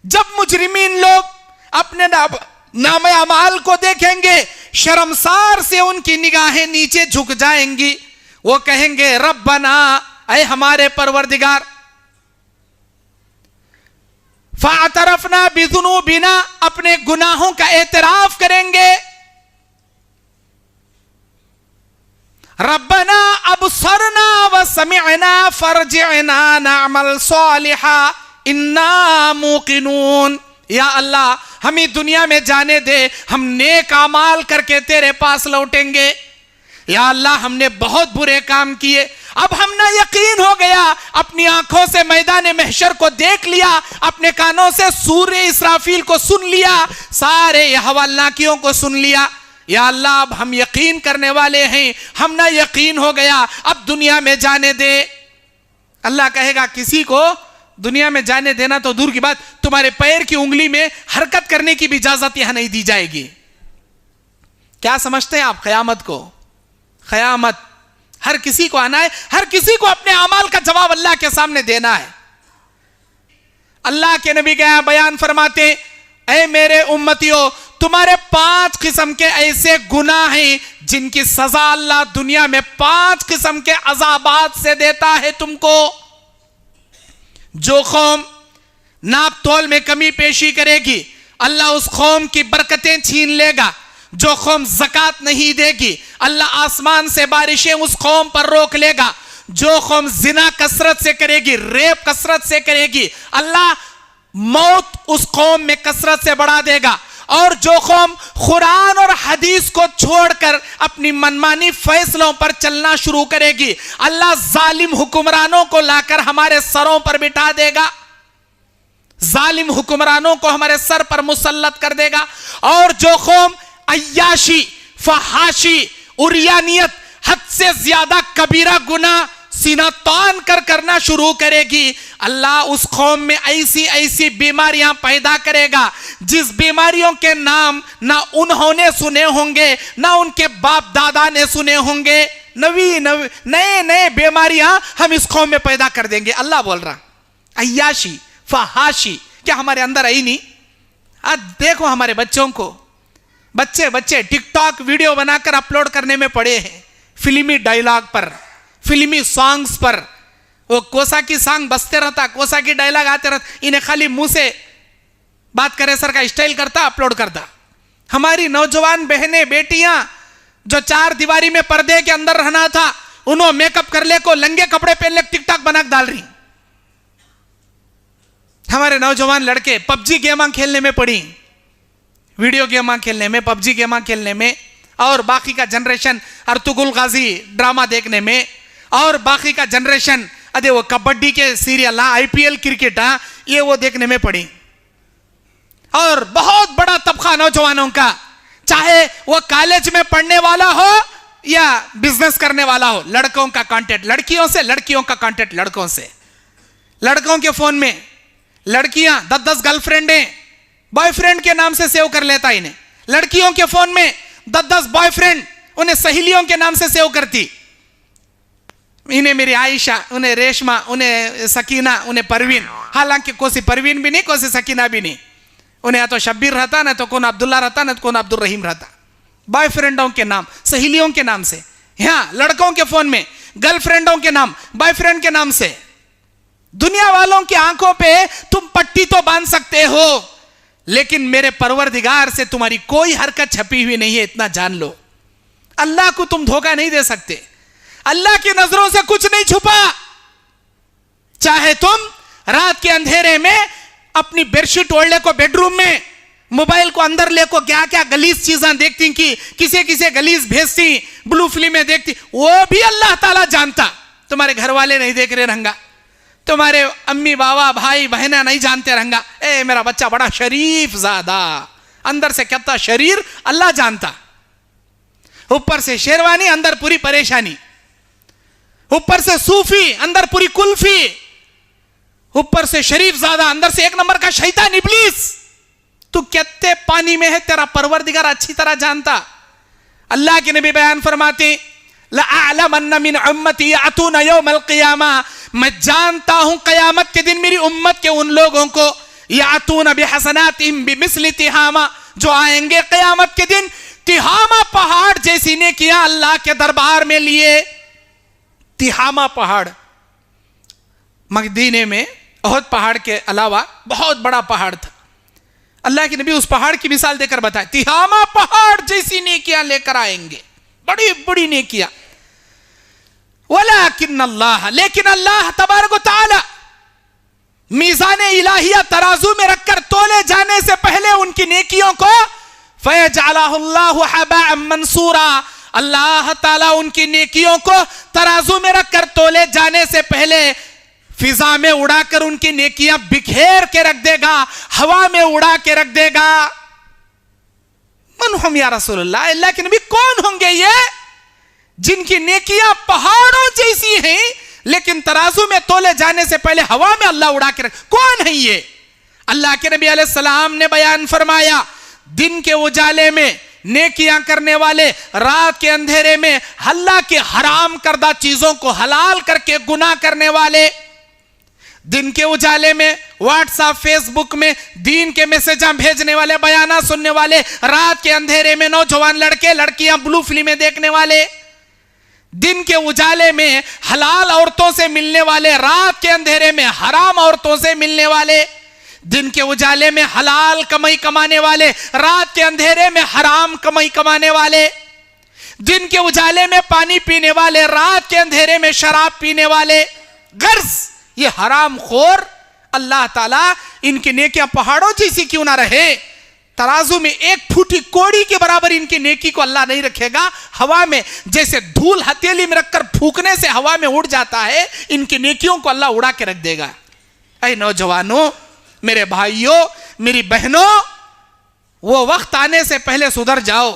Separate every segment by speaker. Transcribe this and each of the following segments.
Speaker 1: जब मुजरिमीन लोग अपने नाम अमाल को देखेंगे, शर्मसार से उनकी निगाहें नीचे झुक जाएंगी। वो कहेंगे रब्बना, ऐ हमारे परवरदिगार, फ़अतरफ़ना बिज़ुनूबिना, अपने गुनाहों का एतराफ करेंगे। रब्बना अबसरना व समिअना फरजिअना नअमल सालिहा इन्ना मूक़िनून। या अल्लाह, हमें दुनिया में जाने दे, हम नेक अमाल करके तेरे पास लौटेंगे। या अल्लाह, हमने बहुत बुरे काम किए, अब हमने यकीन हो गया, अपनी आंखों से मैदान महशर को देख लिया, अपने कानों से सूर्य इसराफील को सुन लिया, सारे हवालनाकियों को सुन लिया। या अल्लाह, अब हम यकीन करने वाले हैं, हमने यकीन हो गया, अब दुनिया में जाने दे। अल्लाह कहेगा किसी को दुनिया में जाने देना तो दूर की बात, तुम्हारे पैर की उंगली में हरकत करने की भी इजाजत यहां नहीं दी जाएगी। क्या समझते हैं आप क़यामत को? क़यामत हर किसी को आना है, हर किसी को अपने अमाल का जवाब अल्लाह के सामने देना है। अल्लाह के नबी क्या बयान फरमाते, ऐ मेरे उम्मतियों, तुम्हारे 5 किस्म के ऐसे गुनाह हैं जिनकी सजा अल्लाह दुनिया में 5 किस्म के अजाबात से देता है तुमको। जो कौम नाप तोल में कमी पेशी करेगी, अल्लाह उस कौम की बरकतें छीन लेगा। जो कौम ज़कात नहीं देगी, अल्लाह आसमान से बारिशें उस कौम पर रोक लेगा। जो कौम जिना कसरत से करेगी, रेप कसरत से करेगी, अल्लाह मौत उस कौम में कसरत से बढ़ा देगा। और जो कौम कुरान और हदीस को छोड़कर अपनी मनमानी फैसलों पर चलना शुरू करेगी, अल्लाह जालिम हुक्मरानों को लाकर हमारे सरों पर बिठा देगा, जालिम हुक्मरानों को हमारे सर पर मुसल्लत कर देगा। और जो कौम अय्याशी, फहाशी, उरियानियत, हद से ज्यादा कबीरा गुनाह सीना तान कर करना शुरू करेगी, अल्लाह उस कौम में ऐसी ऐसी बीमारियां पैदा करेगा जिस बीमारियों के नाम ना उन्होंने सुने होंगे, ना उनके बाप दादा ने सुने होंगे। नए नए बीमारियां हम इस कौम में पैदा कर देंगे। अल्लाह बोल रहा, अय्याशी, फहाशी क्या हमारे अंदर आई नहीं? आज देखो हमारे बच्चों को, बच्चे टिकटॉक वीडियो बनाकर अपलोड करने में पड़े हैं, फिल्मी डायलॉग पर, फिल्मी सॉन्ग्स पर। वो कोसा की सॉन्ग बजते रहता, कोसा की डायलॉग आते रहता, इन्हें खाली मुंह से बात करे सर का स्टाइल करता, अपलोड करता। हमारी नौजवान बहनें बेटियां जो 4 दीवारी में पर्दे के अंदर रहना था, उन्होंने मेकअप कर ले को लंगे कपड़े पहन ले टिकटॉक बना डाल रही। हमारे नौजवान लड़के पबजी गेम खेलने में पड़ी, वीडियो गेम खेलने में, पबजी गेम खेलने में, और बाकी का जनरेशन अर्तुगरुल गाजी ड्रामा देखने में, और बाकी का जनरेशन अरे वो कबड्डी के सीरियल, IPL क्रिकेट, ये वो देखने में पड़ी। और बहुत बड़ा तबका नौजवानों का, चाहे वो कॉलेज में पढ़ने वाला हो या बिजनेस करने वाला हो, लड़कों का कांटेक्ट लड़कियों से, लड़कियों का कांटेक्ट लड़कों से। लड़कों के फोन में लड़कियां 10-10 गर्लफ्रेंड हैं, बॉयफ्रेंड के नाम से सेव कर लेता इन्हें। लड़कियों के फोन में 10-10 बॉयफ्रेंड उन्हें सहेलियों के नाम से सेव करती। इन्हें मेरी आयशा, उन्हें रेशमा, उन्हें सकीना, उन्हें परवीन, हालांकि कोई परवीन भी नहीं, कोई सकीना भी नहीं। उन्हें या तो शब्बीर रहता, ना तो कौन अब्दुल्ला रहता, ना तो कौन अब्दुल रहीम रहता। बॉयफ्रेंडों के नाम, सहेलियों के नाम से। यहाँ लड़कों के फोन में गर्लफ्रेंडों के नाम, बॉयफ्रेंड के नाम से। दुनिया वालों की आंखों पे तुम पट्टी तो बांध सकते हो, लेकिन मेरे परवरदिगार से तुम्हारी कोई हरकत छपी हुई नहीं है, इतना जान लो। अल्लाह को तुम धोखा नहीं दे सकते, अल्लाह की नजरों से कुछ नहीं छुपा। चाहे तुम रात के अंधेरे में अपनी बेडशीट ओढ़ को बेडरूम में, मोबाइल को अंदर ले को क्या क्या गलीज चीजें देखती, कि किसे किसे गलीज भेजती, ब्लू फिल्में देखती, वो भी अल्लाह ताला जानता। तुम्हारे घर वाले नहीं देख रहे रहंगा, तुम्हारे अम्मी बाबा भाई बहना नहीं जानते रहंगा, ए मेरा बच्चा बड़ा शरीफ ज्यादा, अंदर से कितना शरीर अल्लाह जानता। ऊपर से शेरवानी, अंदर पूरी परेशानी। ऊपर से सूफी, अंदर पूरी कुल्फी। ऊपर से शरीफ ज्यादा, अंदर से 1 नंबर का शैतान इब्लीस। तू कितने पानी में है तेरा परवरदिगार अच्छी तरह जानता। अल्लाह के नबी बयान फरमाते, लअअलमन्न मिन उम्मती यअतूना यौमल क़ियामा, मैं जानता हूं कयामत के दिन मेरी उम्मत के उन लोगों को यातून बिहसनातिहिम बिमिस्लि तिहामा, जो आएंगे क़यामत के दिन तिहामा पहाड़ जैसी नेकियां अल्लाह के दरबार में लिए। तिहामा पहाड़ मदीने में ओहद पहाड़ के अलावा बहुत बड़ा पहाड़ था। अल्लाह के नबी उस पहाड़ की मिसाल देकर बताए, तिहामा पहाड़ जैसी नेकियां लेकर आएंगे, बड़ी बड़ी नेकियां। वलाकिन अल्लाह, लेकिन अल्लाह तबारक व तआला मीज़ान इलाहिया तराजू में रखकर तोले जाने से पहले उनकी नेकियों को फयजअलहुल्लाहु हबाअम मंसूरा, अल्लाह ताला उनकी नेकियों को तराजू में रखकर तोले जाने से पहले फिजा में उड़ाकर उनकी नेकियां बिखेर के रख देगा, हवा में उड़ा के रख देगा। मन हम या रसूलल्लाह, अल्लाह के नबी कौन होंगे ये जिनकी नेकियां पहाड़ों जैसी हैं लेकिन तराजू में तोले जाने से पहले हवा में अल्लाह उड़ा के रख, कौन है ये? अल्लाह के नबी अलैहि सलाम ने बयान फरमाया, दिन के उजाले में नेकियां करने वाले, रात के अंधेरे में अल्लाह के हराम करदा चीजों को हलाल करके गुनाह करने वाले, दिन के उजाले में व्हाट्सएप फेसबुक में दीन के मैसेज भेजने वाले, बयाना सुनने वाले, रात के अंधेरे में नौजवान लड़के लड़कियां ब्लू फिल्में देखने वाले, दिन के उजाले में हलाल औरतों से मिलने वाले, रात के अंधेरे में हराम औरतों से मिलने वाले, दिन के उजाले में हलाल कमाई कमाने वाले, रात के अंधेरे में हराम कमाई कमाने वाले, दिन के उजाले में पानी पीने वाले, रात के अंधेरे में शराब पीने वाले। गर्ज ये हराम खोर, अल्लाह ताला इनकी नेकियां पहाड़ों जैसी क्यों ना रहे, तराजू में एक फूटी कोड़ी के बराबर इनकी नेकी को अल्लाह नहीं रखेगा। हवा में जैसे धूल हथेली में रखकर फूकने से हवा में उड़ जाता है, इनकी नेकियों को अल्लाह उड़ा के रख देगा। ऐ नौजवानों, मेरे भाइयों, मेरी बहनों, वो वक्त आने से पहले सुधर जाओ,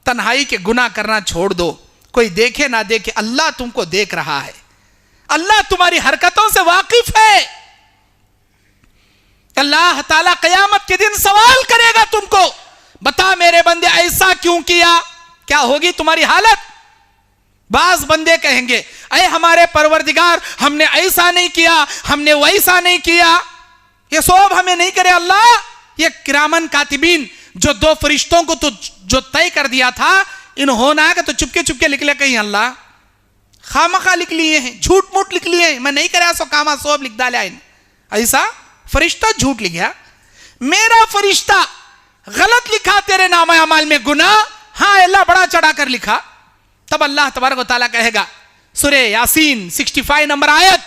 Speaker 1: तन्हाई के गुनाह करना छोड़ दो। कोई देखे ना देखे, अल्लाह तुमको देख रहा है, अल्लाह तुम्हारी हरकतों से वाकिफ है। अल्लाह ताला क़यामत के दिन सवाल करेगा तुमको, बता मेरे बंदे ऐसा क्यों किया, क्या होगी तुम्हारी हालत? बाज बंदे कहेंगे, अरे हमारे परवरदिगार हमने ऐसा नहीं किया, हमने वैसा नहीं किया। ये सब हमें नहीं करे अल्लाह, ये किरामन कातिबीन जो दो फरिश्तों को तो जो तय कर दिया था, इन्होंने तो चुपके चुपके लिख ले कहीं अल्लाह खामखा लिख लिए हैं, झूठ मूठ लिख लिए हैं, मैं नहीं करा सो कामा सोब लिख डाला इन। ऐसा फरिश्ता झूठ लिख गया, मेरा फरिश्ता गलत लिखा तेरे नाम अमाल में गुनाह, हाँ अल्लाह बड़ा चढ़ा कर लिखा। तब अल्लाह तबारक व तआला कहेगा, सूरह यासीन 65 नंबर आयत,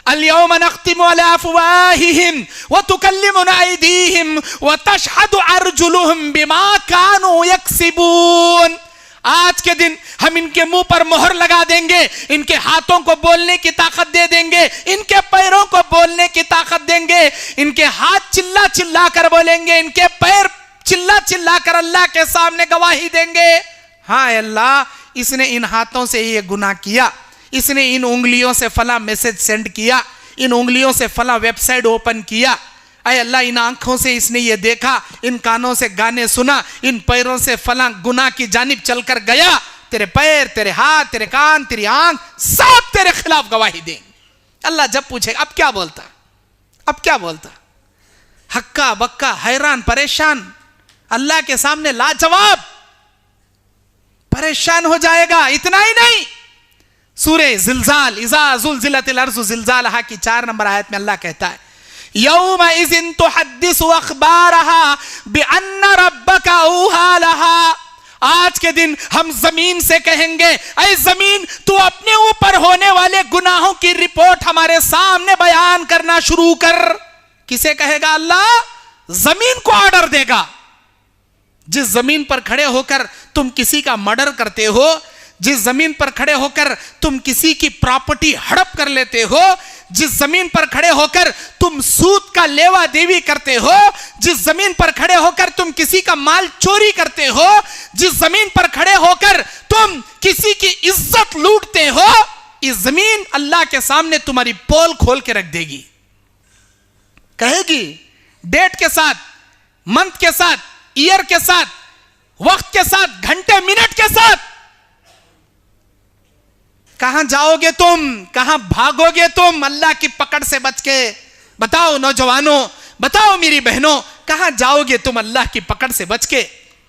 Speaker 1: अल-यौम नख्तिमु अला अफ़वाहिहिम व तुकल्लिमुना अयदीहिम व तशहदु अर्जुलुहुम बिमा कानू यक्सिबून। आज के दिन हम इनके मुंह पर मोहर लगा देंगे, इनके हाथों को बोलने की ताकत दे देंगे, इनके पैरों को बोलने की ताकत देंगे, इनके हाथ चिल्ला चिल्ला कर बोलेंगे, इनके पैर चिल्ला चिल्ला कर अल्लाह के सामने गवाही देंगे, हाँ अल्लाह इसने इन हाथों से ये गुनाह किया, इसने इन उंगलियों से फला मैसेज सेंड किया, इन उंगलियों से फला वेबसाइट ओपन किया, अय अल्लाह इन आंखों से इसने ये देखा, इन कानों से गाने सुना, इन पैरों से फला गुनाह की जानिब चलकर गया। तेरे पैर, तेरे हाथ, तेरे कान, तेरी आंख सब तेरे खिलाफ गवाही देंगे। अल्लाह जब पूछेगा अब क्या बोलता, अब क्या बोलता, हक्का बक्का हैरान परेशान, अल्लाह के सामने लाजवाब, परेशान हो जाएगा। इतना ही नहीं, सूरह ज़िलज़ाल, इज़ा ज़ुलज़िलतिल अर्ज़ु ज़िलज़ालहा की 4 नंबर आयत में अल्लाह कहता है, यौम इज़िन तुहद्दिसु अख़बारहा बिअन्न रब्बका औहा लहा। आज के दिन हम जमीन से कहेंगे, ऐ जमीन तू अपने ऊपर होने वाले गुनाहों की रिपोर्ट हमारे सामने बयान करना शुरू कर। किसे कहेगा अल्लाह? जमीन को ऑर्डर देगा। जिस जमीन पर खड़े होकर तुम किसी का मर्डर करते हो, जिस जमीन पर खड़े होकर तुम किसी की प्रॉपर्टी हड़प कर लेते हो, जिस जमीन पर खड़े होकर तुम सूद का लेवा देवी करते हो, जिस जमीन पर खड़े होकर तुम किसी का माल चोरी करते हो, जिस जमीन पर खड़े होकर तुम किसी की इज्जत लूटते हो, इस जमीन अल्लाह के सामने तुम्हारी पोल खोल के रख देगी। कहेगी डेट के साथ, मंथ के साथ, ईयर के साथ, वक्त के साथ, घंटे मिनट के साथ, कहां जाओगे तुम, कहां भागोगे तुम अल्लाह की पकड़ से बच के? बताओ नौजवानों, बताओ मेरी बहनों, कहां जाओगे तुम अल्लाह की पकड़ से बच के?